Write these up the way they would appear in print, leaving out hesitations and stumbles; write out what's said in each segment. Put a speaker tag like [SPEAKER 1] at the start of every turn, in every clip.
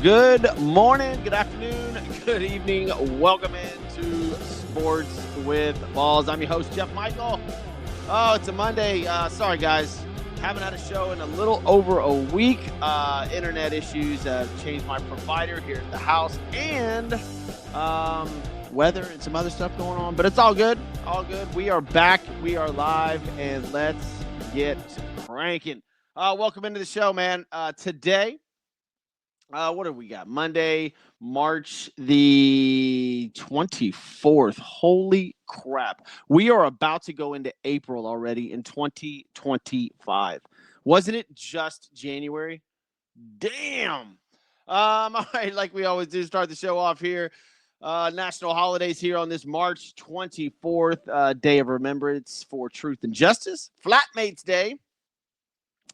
[SPEAKER 1] Good morning, good afternoon, good evening. Welcome into Sports with Balls. I'm your host, Jeff Michael. Oh, it's a Monday. Sorry, guys. Haven't had a show in a little over a week. Internet issues changed my provider here at the house, and weather and some other stuff going on. But it's all good. All good. We are back. We are live, and let's get cranking. Welcome into the show, man. Today, what do we got? Monday, March the 24th. Holy crap. We are about to go into April already in 2025. Wasn't it just January? Damn. All right, like we always do, start the show off here. National holidays here on this March 24th, Day of Remembrance for Truth and Justice. Flatmates Day,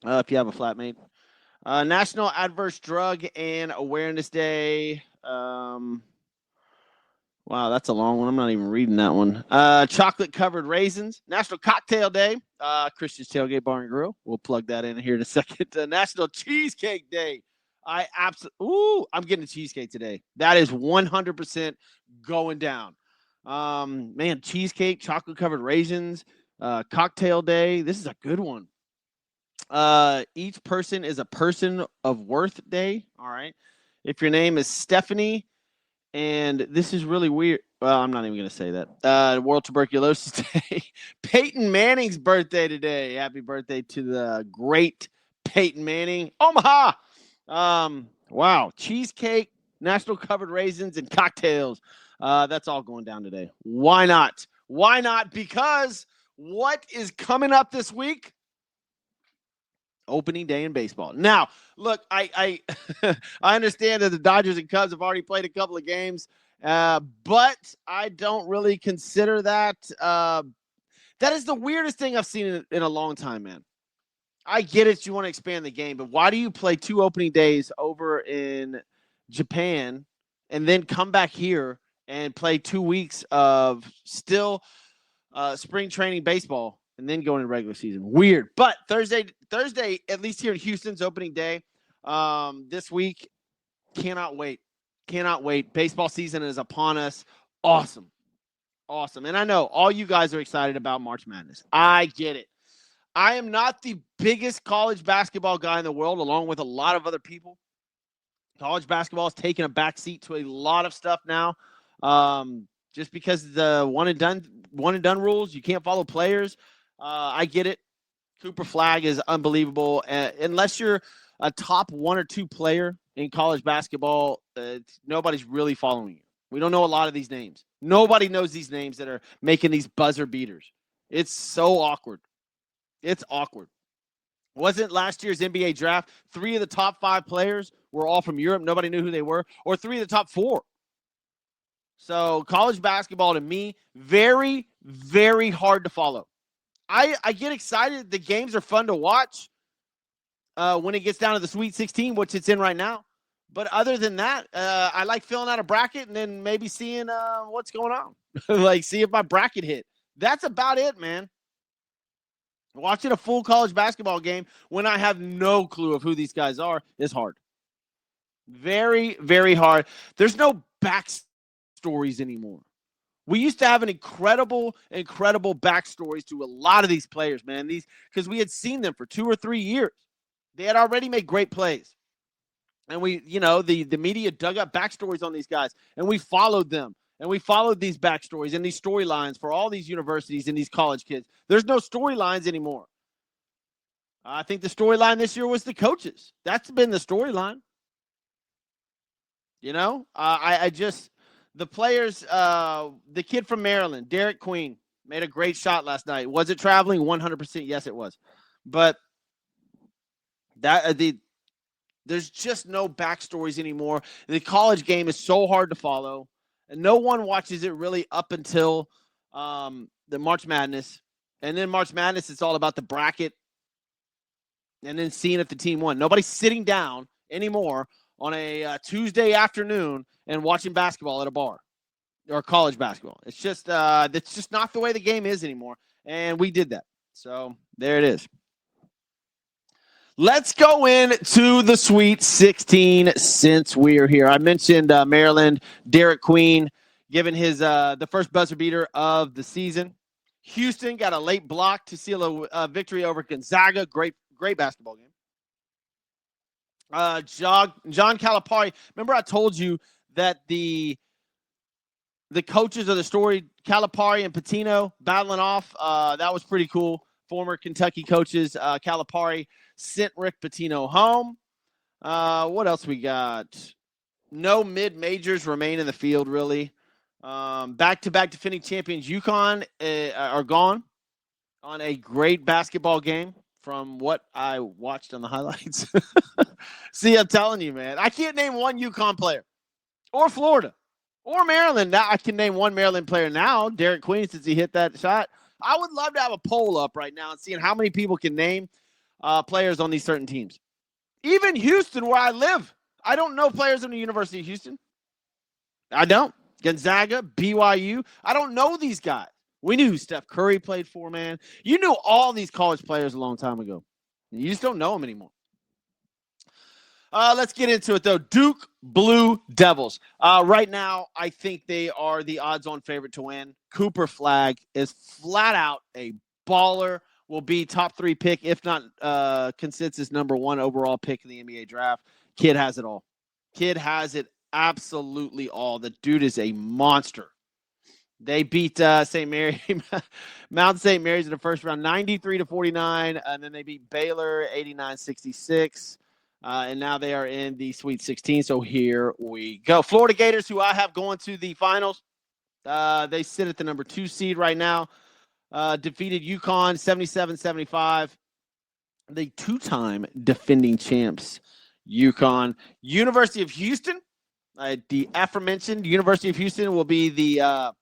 [SPEAKER 1] if you have a flatmate. National Adverse Drug and Awareness Day. Wow, that's a long one. I'm not even reading that one. Chocolate-covered raisins. National Cocktail Day. Christian's Tailgate Bar and Grill. We'll plug that in here in a second. National Cheesecake Day. I'm getting a cheesecake today. That is 100% going down. Man, cheesecake, chocolate-covered raisins, cocktail day. This is a good one. Each person is a person of worth day. All right. If your name is Stephanie, and this is really weird. Well, I'm not even going to say that. World Tuberculosis Day. Peyton Manning's birthday today. Happy birthday to the great Peyton Manning. Omaha. Wow. Cheesecake, national covered raisins, and cocktails. That's all going down today. Why not? Why not? Because what is coming up this week? Opening day in baseball. Now, look, I I understand that the Dodgers and Cubs have already played a couple of games, but I don't really consider that. That is the weirdest thing I've seen in a long time, man. I get it. You want to expand the game, but why do you play two opening days over in Japan and then come back here and play 2 weeks of still spring training baseball and then go into regular season? Weird. But Thursday, at least here in Houston's opening day this week. Cannot wait. Cannot wait. Baseball season is upon us. Awesome. Awesome. And I know all you guys are excited about March Madness. I get it. I am not the biggest college basketball guy in the world, along with a lot of other people. College basketball is taking a backseat to a lot of stuff now. Just because the one and done rules, you can't follow players. I get it. Cooper Flag is unbelievable. Unless you're a top one or two player in college basketball, nobody's really following you. We don't know a lot of these names. Nobody knows these names that are making these buzzer beaters. It's so awkward. It's awkward. Wasn't last year's NBA draft, 3 of the top 5 players were all from Europe. Nobody knew who they were. Or 3 of the top 4. So college basketball, to me, very, very hard to follow. I get excited. The games are fun to watch when it gets down to the Sweet 16, which it's in right now. But other than that, I like filling out a bracket and then maybe seeing what's going on. Like, see if my bracket hit. That's about it, man. Watching a full college basketball game when I have no clue of who these guys are is hard. Very, very hard. There's no backstories anymore. We used to have an incredible backstories to a lot of these players, man. Because we had seen them for 2 or 3 years. They had already made great plays. And the media dug up backstories on these guys, and we followed them. And we followed these backstories and these storylines for all these universities and these college kids. There's no storylines anymore. I think the storyline this year was the coaches. That's been the storyline. The players, the kid from Maryland, Derek Queen, made a great shot last night. Was it traveling? 100%. Yes, it was. But there's just no backstories anymore. The college game is so hard to follow. And no one watches it really up until the March Madness. And then March Madness, it's all about the bracket and then seeing if the team won. Nobody's sitting down anymore on a Tuesday afternoon and watching basketball at a bar or college basketball. It's just not the way the game is anymore. And we did that. So there it is. Let's go into the Sweet 16 since we're here. I mentioned Maryland, Derek Queen, giving his the first buzzer beater of the season. Houston got a late block to seal a victory over Gonzaga. Great basketball game. John Calipari. Remember, I told you that the coaches of the story, Calipari and Pitino, battling off. That was pretty cool. Former Kentucky coaches, Calipari sent Rick Pitino home. What else we got? No mid-majors remain in the field, really. Back-to-back defending champions, UConn, are gone on a great basketball game from what I watched on the highlights. See, I'm telling you, man. I can't name one UConn player. Or Florida. Or Maryland. Now I can name one Maryland player now, Derek Queen, since he hit that shot. I would love to have a poll up right now and seeing how many people can name players on these certain teams. Even Houston, where I live, I don't know players in the University of Houston. I don't. Gonzaga, BYU, I don't know these guys. We knew who Steph Curry played for, man. You knew all these college players a long time ago. You just don't know them anymore. Let's get into it, though. Duke Blue Devils. Right now, I think they are the odds-on favorite to win. Cooper Flagg is flat out a baller. Will be top 3 pick, if not consensus number 1 overall pick in the NBA draft. Kid has it all. Kid has it absolutely all. The dude is a monster. They beat St. Mary, Mount St. Mary's in the first round, 93-49, and then they beat Baylor, 89-66. And now they are in the Sweet 16, so here we go. Florida Gators, who I have going to the finals, they sit at the number 2 seed right now. Defeated UConn 77-75. The 2-time defending champs, UConn. University of Houston, the aforementioned University of Houston will be the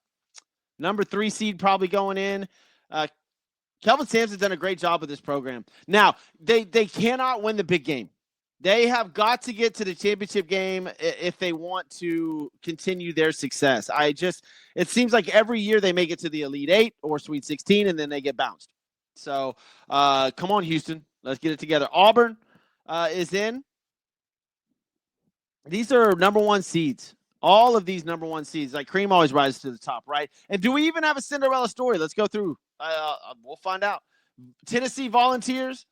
[SPEAKER 1] number 3 seed probably going in. Kelvin Sampson's done a great job with this program. Now, they cannot win the big game. They have got to get to the championship game if they want to continue their success. It seems like every year they make it to the Elite 8 or Sweet 16, and then they get bounced. So, come on, Houston. Let's get it together. Auburn is in. These are number 1 seeds. All of these number 1 seeds. Like cream always rises to the top, right? And do we even have a Cinderella story? Let's go through. We'll find out. Tennessee Volunteers,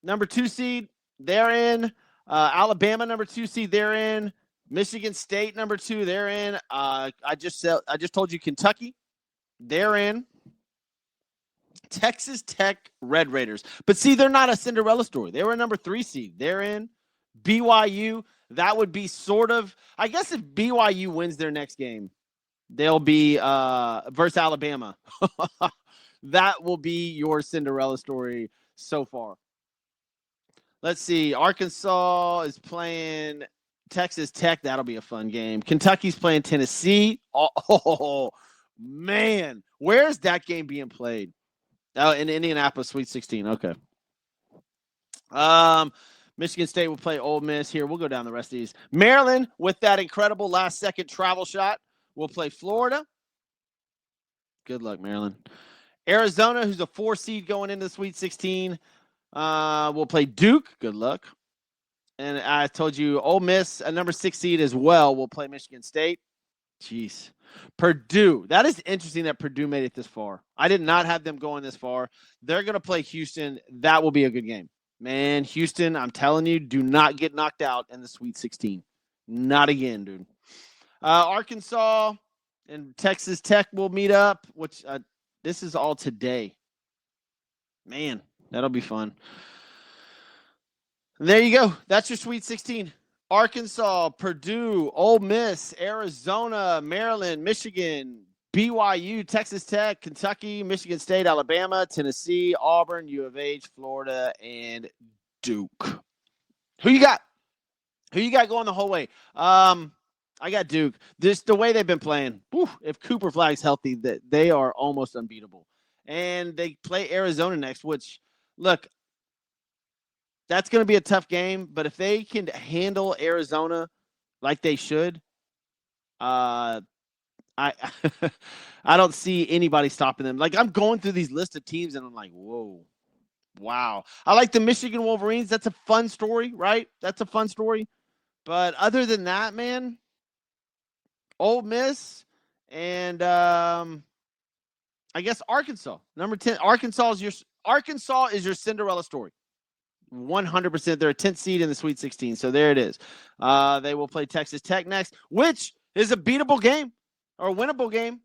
[SPEAKER 1] number 2 seed. They're in. Alabama, number 2 seed, they're in. Michigan State, number 2, they're in. I just told you Kentucky, they're in. Texas Tech Red Raiders. But see, they're not a Cinderella story. They were a number 3 seed. They're in. BYU, that would be sort of, I guess if BYU wins their next game, they'll be versus Alabama. That will be your Cinderella story so far. Let's see. Arkansas is playing Texas Tech. That'll be a fun game. Kentucky's playing Tennessee. Oh man. Where's that game being played? Oh, in Indianapolis, Sweet 16. Okay. Michigan State will play Ole Miss here. We'll go down the rest of these. Maryland, with that incredible last-second travel shot, will play Florida. Good luck, Maryland. Arizona, who's a 4 seed going into the Sweet 16, we'll play Duke. Good luck. And I told you Ole Miss, a number 6 seed as well, will play Michigan State. Jeez. Purdue. That is interesting that Purdue made it this far. I did not have them going this far. They're going to play Houston. That will be a good game. Man, Houston, I'm telling you, do not get knocked out in the Sweet 16. Not again, dude. Arkansas and Texas Tech will meet up, which this is all today. Man, that'll be fun. And there you go. That's your Sweet 16. Arkansas, Purdue, Ole Miss, Arizona, Maryland, Michigan, BYU, Texas Tech, Kentucky, Michigan State, Alabama, Tennessee, Auburn, U of H, Florida, and Duke. Who you got? Who you got going the whole way? I got Duke. Just the way they've been playing. Whew, if Cooper Flagg's healthy, they are almost unbeatable. And they play Arizona next, which, look, that's going to be a tough game. But if they can handle Arizona like they should, I I don't see anybody stopping them. Like, I'm going through these lists of teams, and I'm like, whoa. Wow. I like the Michigan Wolverines. That's a fun story, right? That's a fun story. But other than that, man, Ole Miss and I guess Arkansas. Number 10. Arkansas is your Cinderella story. 100%. They're a 10th seed in the Sweet 16. So there it is. They will play Texas Tech next, which is a beatable game or a winnable game.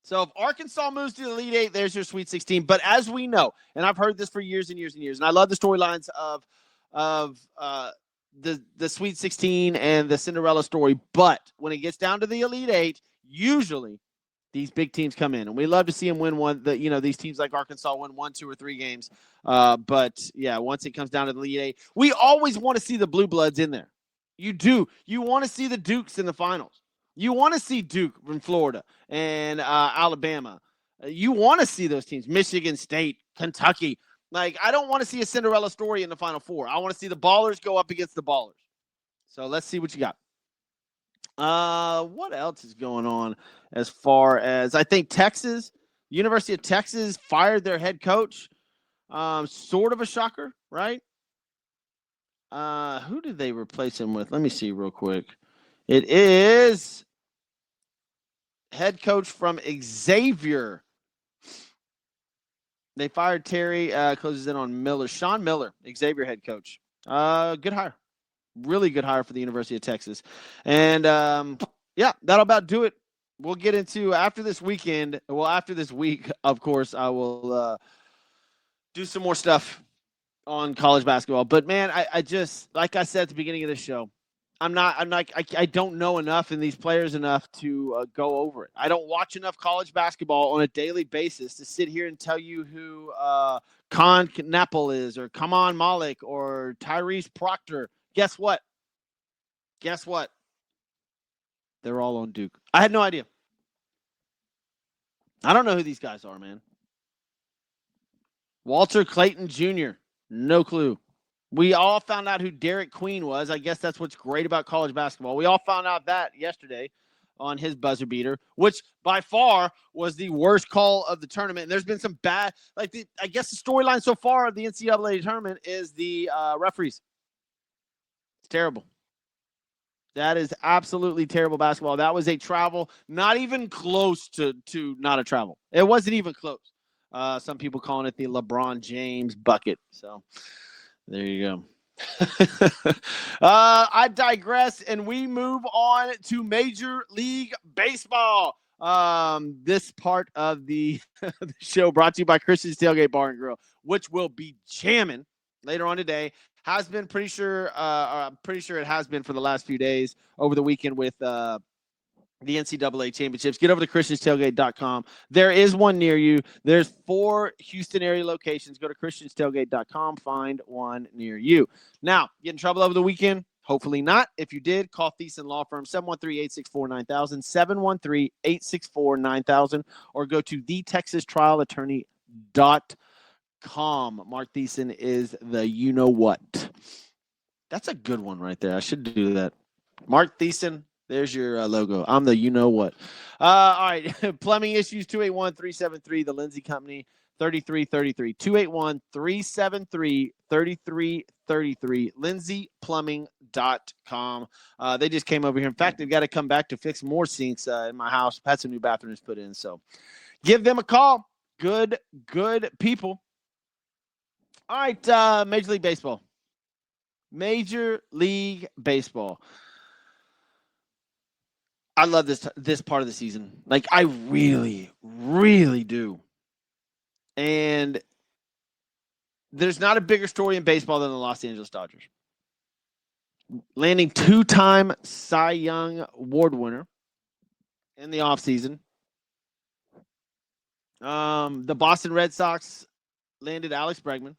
[SPEAKER 1] So if Arkansas moves to the Elite Eight, there's your Sweet 16. But as we know, and I've heard this for years and years and years, and I love the storylines of the Sweet 16 and the Cinderella story. But when it gets down to the Elite Eight, usually these big teams come in, and we love to see them win one. These teams like Arkansas win 1, 2, or 3 games. But yeah, once it comes down to the Elite Eight, we always want to see the Blue Bloods in there. You do. You want to see the Dukes in the finals. You want to see Duke from Florida and Alabama. You want to see those teams, Michigan State, Kentucky. Like, I don't want to see a Cinderella story in the Final Four. I want to see the ballers go up against the ballers. So let's see what you got. What else is going on as far as I think University of Texas fired their head coach. Sort of a shocker, right? Who did they replace him with? Let me see real quick. It is head coach from Xavier. They fired Terry, closes in on Miller. Sean Miller, Xavier head coach. Good hire. Really good hire for the University of Texas. And, yeah, that'll about do it. We'll get into after this weekend. Well, after this week, of course, I will do some more stuff on college basketball. But, man, I just, like I said at the beginning of the show, I don't know enough and these players enough to go over it. I don't watch enough college basketball on a daily basis to sit here and tell you who Con Knappel is or Kaman Malik or Tyrese Proctor. Guess what? They're all on Duke. I had no idea. I don't know who these guys are, man. Walter Clayton Jr., no clue. We all found out who Derek Queen was. I guess that's what's great about college basketball. We all found out that yesterday on his buzzer beater, which by far was the worst call of the tournament. And there's been some bad, I guess the storyline so far of the NCAA tournament is the referees. It's terrible. That is absolutely terrible basketball. That was a travel, not even close to not a travel. It wasn't even close. Some people calling it the LeBron James bucket. So there you go. I digress, and we move on to Major League Baseball. This part of the show brought to you by Christian's Tailgate Bar and Grill, which will be jamming later on today. Has been pretty sure. I'm pretty sure it has been for the last few days over the weekend with the NCAA championships. Get over to christianstailgate.com. There is one near you. There's 4 Houston area locations. Go to christianstailgate.com. Find one near you. Now, get in trouble over the weekend? Hopefully not. If you did, call Thiessen Law Firm, 713-864-9000, 713-864-9000, or go to thetexastrialattorney.com. Mark Thiessen is the you-know-what. That's a good one right there. I should do that. Mark Thiessen. There's your logo. I'm the you-know-what. All right. Plumbing issues, 281-373. The Lindsay Company, 3333. 281-373-3333. LindsayPlumbing.com. They just came over here. In fact, they've got to come back to fix more sinks in my house. Had some new bathrooms put in. So give them a call. Good people. All right. Major League Baseball. Major League Baseball. I love this part of the season. Like, I really, really do. And there's not a bigger story in baseball than the Los Angeles Dodgers. Landing 2-time Cy Young Award winner in the offseason. The Boston Red Sox landed Alex Bregman.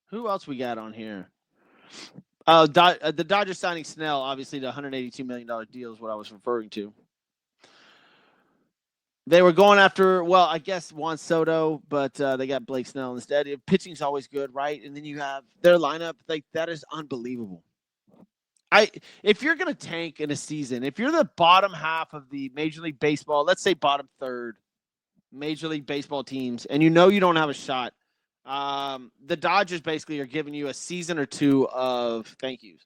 [SPEAKER 1] Who else we got on here? The Dodgers signing Snell, obviously the $182 million deal is what I was referring to. They were going after, well, I guess Juan Soto, but they got Blake Snell instead. Pitching's always good, right? And then you have their lineup. Like, that is unbelievable. If you're going to tank in a season, if you're the bottom half of the Major League Baseball, let's say bottom third, Major League Baseball teams, and you know you don't have a shot, the Dodgers basically are giving you a season or two of thank yous.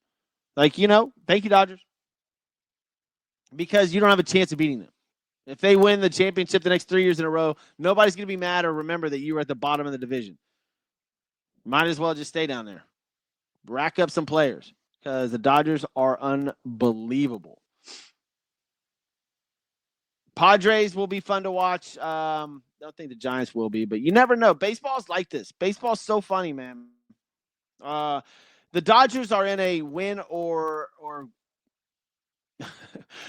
[SPEAKER 1] Like, thank you, Dodgers, because you don't have a chance of beating them. If they win the championship the next 3 years in a row, nobody's going to be mad or remember that you were at the bottom of the division. Might as well just stay down there. Rack up some players because the Dodgers are unbelievable. Padres will be fun to watch. Don't think the Giants will be, but you never know. Baseball's like this. Baseball's so funny, man. The Dodgers are in a win or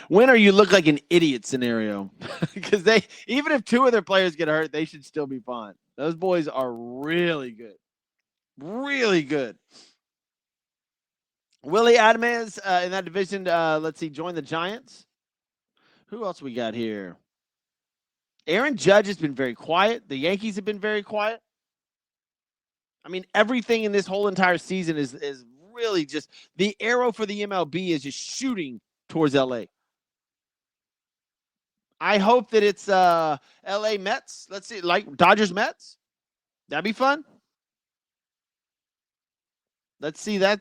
[SPEAKER 1] win or you look like an idiot scenario because even if two of their players get hurt, they should still be fine. Those boys are really good. Really good. Willie Adams in that division, let's see, join the Giants. Who else we got here? Aaron Judge has been very quiet. The Yankees have been very quiet. I mean, everything in this whole entire season is really just the arrow for the MLB is just shooting towards LA. I hope that it's LA Mets. Let's see, like Dodgers Mets. That'd be fun. Let's see that.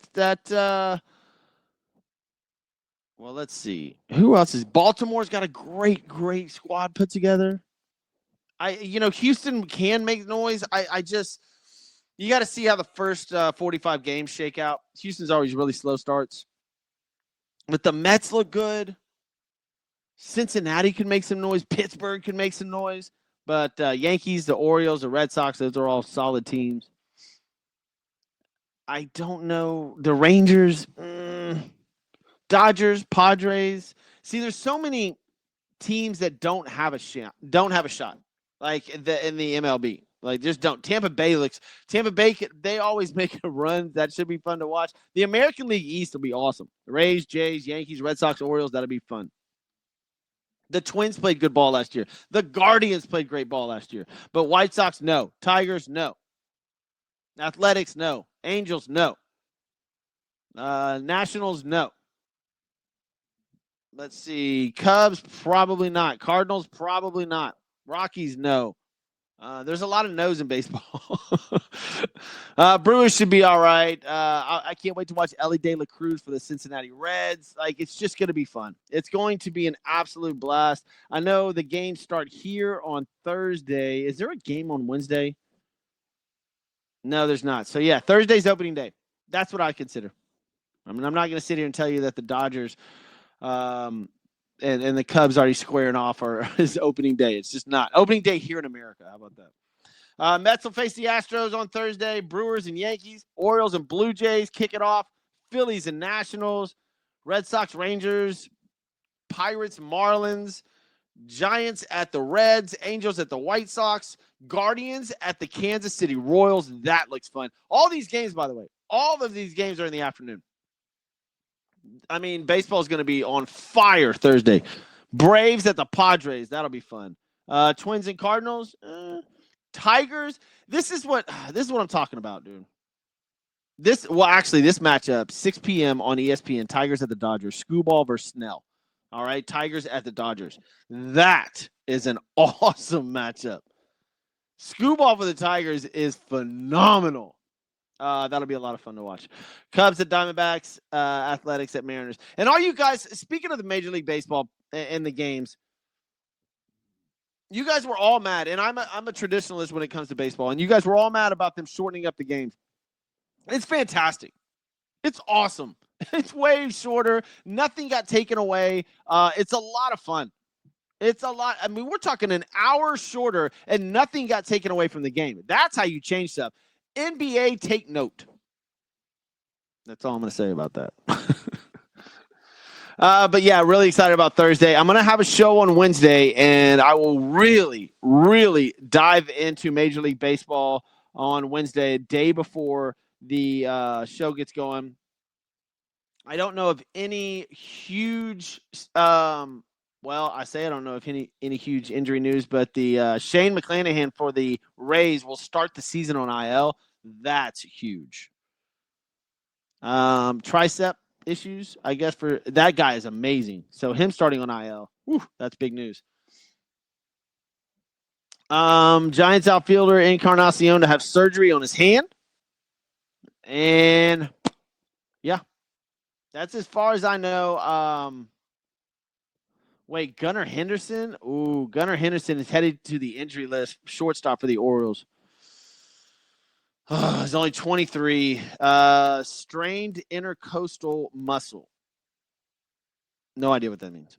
[SPEAKER 1] Well, let's see. Who else is Baltimore's got a great squad put together. Houston can make noise. I just you got to see how the first 45 games shake out. Houston's always really slow starts. But the Mets look good. Cincinnati can make some noise. Pittsburgh can make some noise. But Yankees, the Orioles, the Red Sox, those are all solid teams. I don't know. The Rangers, Dodgers, Padres. See, there's so many teams that don't have a shot. Like in the MLB. Like, just don't. Tampa Bay, they always make a run. That should be fun to watch. The American League East will be awesome. The Rays, Jays, Yankees, Red Sox, Orioles, that'll be fun. The Twins played good ball last year. The Guardians played great ball last year. But White Sox, no. Tigers, no. Athletics, no. Angels, no. Nationals, no. Let's see. Cubs, probably not. Cardinals, probably not. Rockies, no. There's a lot of no's in baseball. Brewers should be all right. I can't wait to watch Ellie De La Cruz for the Cincinnati Reds. Like, it's just going to be fun. It's going to be an absolute blast. I know the games start here on Thursday. Is there a game on Wednesday? No, there's not. So, yeah, Thursday's opening day. That's what I consider. I mean, I'm not going to sit here and tell you that the Dodgers and the Cubs already squaring off is opening day. It's just not. Opening day here in America. How about that? Mets will face the Astros on Thursday. Brewers and Yankees. Orioles and Blue Jays kick it off. Phillies and Nationals. Red Sox, Rangers. Pirates, Marlins. Giants at the Reds. Angels at the White Sox. Guardians at the Kansas City Royals. That looks fun. All these games, by the way, all of these games are in the afternoon. I mean, baseball is going to be on fire Thursday. Braves at the Padres. That'll be fun. Twins and Cardinals. Tigers. This is what I'm talking about, dude. This matchup, 6 p.m. on ESPN. Tigers at the Dodgers. Skubal versus Snell. All right, Tigers at the Dodgers. That is an awesome matchup. Skubal for the Tigers is phenomenal. That'll be a lot of fun to watch. Cubs at Diamondbacks, Athletics at Mariners. And all you guys, speaking of the Major League Baseball and the games, you guys were all mad, and I'm a traditionalist when it comes to baseball, and you guys were all mad about them shortening up the games. It's fantastic. It's awesome. It's way shorter. Nothing got taken away. It's a lot of fun. It's a lot. I mean, we're talking an hour shorter, and nothing got taken away from the game. That's how you change stuff. NBA, take note. That's all I'm going to say about that. But yeah, really excited about Thursday. I'm going to have a show on Wednesday, and I will really, really dive into Major League Baseball on Wednesday, day before the show gets going. I don't know of any huge I don't know if any huge injury news, but the Shane McClanahan for the Rays will start the season on IL. That's huge. Tricep issues, I guess, for that guy is amazing. So him starting on IL, that's big news. Giants outfielder Encarnacion to have surgery on his hand. And yeah, that's as far as I know. Wait, Gunnar Henderson? Ooh, Gunnar Henderson is headed to the injury list, shortstop for the Orioles. He's only 23. Strained intercostal muscle. No idea what that means.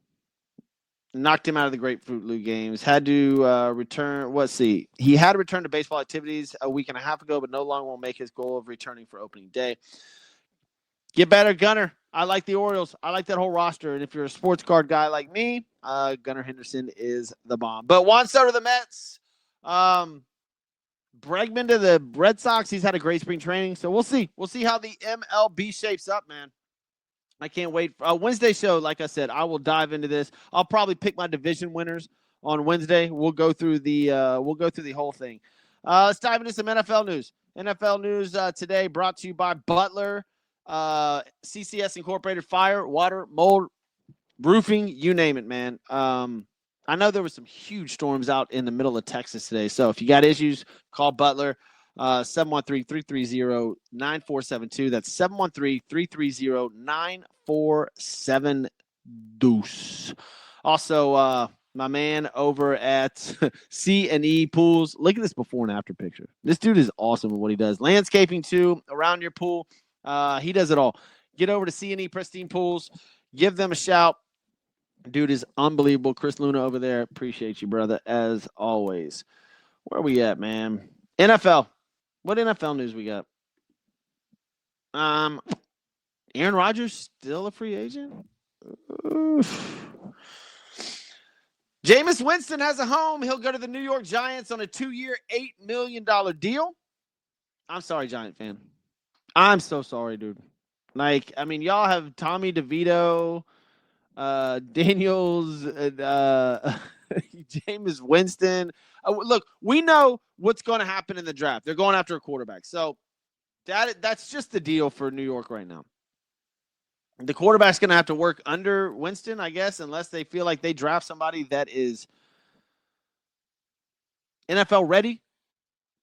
[SPEAKER 1] Knocked him out of the Grapefruit League games. Had to return. Let's see. He had to return to baseball activities a week and a half ago, but no longer will make his goal of returning for opening day. Get better, Gunnar. I like the Orioles. I like that whole roster. And if you're a sports card guy like me, Gunnar Henderson is the bomb. But Juan Soto to the Mets. Bregman to the Red Sox. He's had a great spring training. So we'll see. We'll see how the MLB shapes up, man. I can't wait. Wednesday show, like I said, I will dive into this. I'll probably pick my division winners on Wednesday. We'll go through the whole thing. Let's dive into some NFL news. NFL news today brought to you by Butler CCS Incorporated. Fire, water, mold, roofing, you name it, man. I know there was some huge storms out in the middle of Texas today. So if you got issues, call Butler. 713-330-9472. That's 713-330-9472. Also, my man over at C&E Pools. Look at this before and after picture. This dude is awesome at what he does. Landscaping too, around your pool. He does it all. Get over to C&E Pristine Pools. Give them a shout. Dude is unbelievable. Chris Luna over there. Appreciate you, brother, as always. Where are we at, man? NFL. What NFL news we got? Aaron Rodgers still a free agent? Oof. Jameis Winston has a home. He'll go to the New York Giants on a 2-year, $8 million deal. I'm sorry, Giant fan. I'm so sorry, dude. Like, I mean, y'all have Tommy DeVito, Daniels, Jameis Winston. Look, we know what's going to happen in the draft. They're going after a quarterback. So that's just the deal for New York right now. The quarterback's going to have to work under Winston, I guess, unless they feel like they draft somebody that is NFL ready.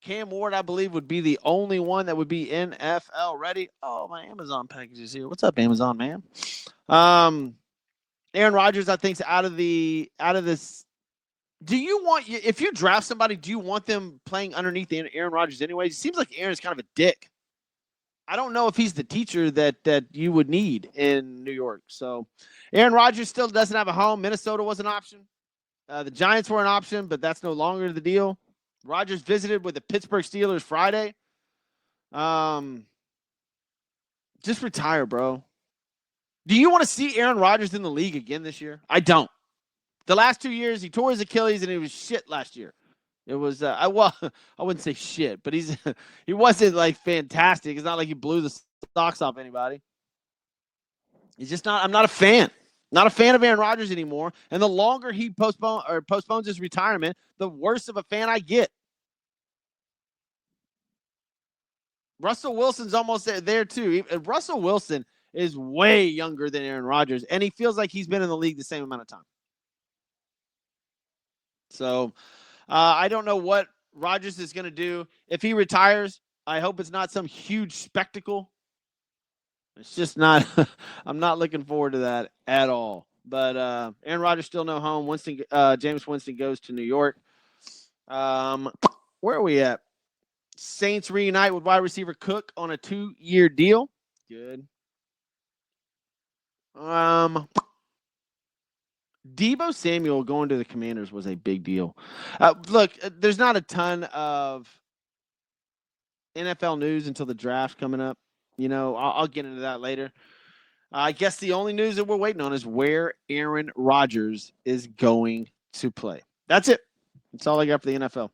[SPEAKER 1] Cam Ward, I believe, would be the only one that would be NFL ready. Oh, my Amazon package is here. What's up, Amazon, man? Aaron Rodgers, I think, is out of this. Do you want, if you draft somebody, do you want them playing underneath Aaron Rodgers anyway? It seems like Aaron's kind of a dick. I don't know if he's the teacher that you would need in New York. So Aaron Rodgers still doesn't have a home. Minnesota was an option. The Giants were an option, but that's no longer the deal. Rodgers visited with the Pittsburgh Steelers Friday. Just retire, bro. Do you want to see Aaron Rodgers in the league again this year? I don't. The last 2 years, he tore his Achilles, and it was shit last year. It was, I wouldn't say shit, but he wasn't, like, fantastic. It's not like he blew the socks off anybody. He's just not, I'm not a fan. Not a fan of Aaron Rodgers anymore. And the longer he postpones his retirement, the worse of a fan I get. Russell Wilson's almost there too. Russell Wilson is way younger than Aaron Rodgers, and he feels like he's been in the league the same amount of time. So I don't know what Rodgers is going to do. If he retires, I hope it's not some huge spectacle. It's just not – I'm not looking forward to that at all. But Aaron Rodgers still no home. Jameis Winston goes to New York. Where are we at? Saints reunite with wide receiver Cook on a 2-year deal. Good. Deebo Samuel going to the Commanders was a big deal. Look, there's not a ton of NFL news until the draft coming up. You know, I'll get into that later. I guess the only news that we're waiting on is where Aaron Rodgers is going to play. That's it. That's all I got for the NFL.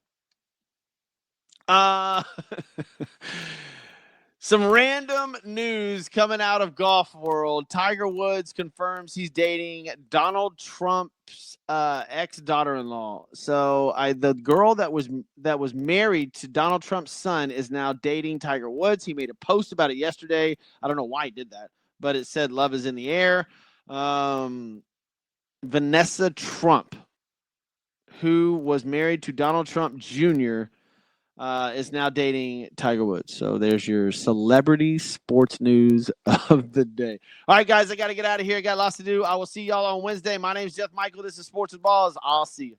[SPEAKER 1] Some random news coming out of golf world. Tiger Woods confirms he's dating Donald Trump's ex-daughter-in-law. So the girl that was married to Donald Trump's son is now dating Tiger Woods. He made a post about it yesterday. I don't know why he did that, but it said love is in the air. Vanessa Trump who was married to Donald Trump Jr., is now dating Tiger Woods. So there's your celebrity sports news of the day. All right, guys, I got to get out of here. I got lots to do. I will see y'all on Wednesday. My name is Jeff Michael. This is Sports with Balls. I'll see you.